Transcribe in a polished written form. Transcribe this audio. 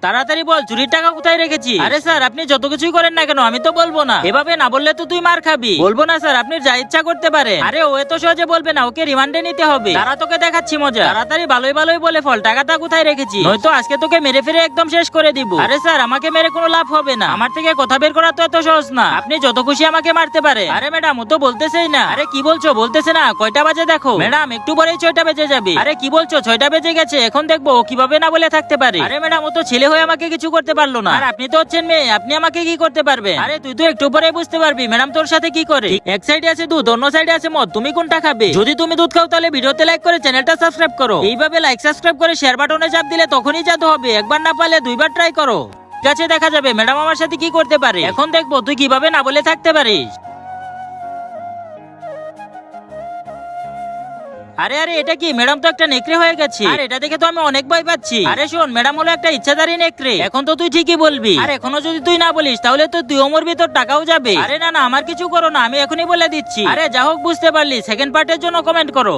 তাড়াতাড়ি বল চুরির টাকা কোথায় রেখেছি। আরে স্যার আপনি যত কিছুই করেন না কেন আমি তো বলবো না। এভাবে না বললে তো তুই মার খাবি। বলবো না স্যার, আপনি যা ইচ্ছা করতে পারে। আরে ও এত সহজে বলবে না, ওকে রিমান্ডে নিতে হবে। তারা তোকে দেখাচ্ছি মজা। তাড়াতাড়ি ভালোই ভালোই বলে ফল টাকাটা কোথায় রেখেছি, নয়তো আজকে তোকে মেরে ফেরে একদম শেষ করে দিব। আরে স্যার আমাকে মেরে কোনো লাভ হবে না, আমার থেকে কথা বের করা তো এত সহজ না। আপনি যত খুশি আমাকে মারতে পারে। আরে ম্যাডাম ও তো বলতেছেই না। আরে কি বলছো? বলতেছে না। কয়টা বাজে দেখো। ম্যাডাম একটু পরেই 6টা বেজে যাবে। আরে কি বলছো? 6টা বেজে গেছে, এখন দেখবো ও কিভাবে না বলে থাকতে পারে। আরে ম্যাডাম ও তো ছেলে হয়ে আমাকে কিছু করতে পারলো না, আর আপনি তো হচ্ছেন মেয়ে, আপনি আমাকে কি করতে পারবেন? আরে তুই তো একটু পরে বুঝতে পারবি ম্যাডাম তোর সাথে কি করে। এক সাইডে আছে দুধ, অন্য সাইডে আছে মদ, তুমি কোনটা খাবে? যদি তুমি দুধ খাও তাহলে ভিডিওতে লাইক করে চ্যানেলটা সাবস্ক্রাইব করো। এইভাবে লাইক সাবস্ক্রাইব করে শেয়ার বাটনে চাপ দিলে তখনই জাদু হবে। একবার না পারলে দুইবার ট্রাই করো, ঠিক আছে? দেখা যাবে ম্যাডাম আমার সাথে কি করতে পারে। এখন দেখবো তুই কিভাবে না বলে থাকতে পারিস। আরে আরে এটা কি? ম্যাডাম তো একটা নেকড়ে হয়ে গেছে। আর এটা দেখে তো আমি অনেক ভয় পাচ্ছি। আরে শোন, ম্যাডাম হলো একটা ইচ্ছাধারী নেকড়ে। এখন তো তুই ঠিকই বলবি, আর এখনো যদি তুই না বলিস তাহলে তো তুই ওমর ভিতর টাকাও যাবে। আরে না না, আমার কিছু করো না, আমি এখনই বলে দিচ্ছি। আরে যা হোক বুঝতে পারলি, সেকেন্ড পার্টের জন্য কমেন্ট করো।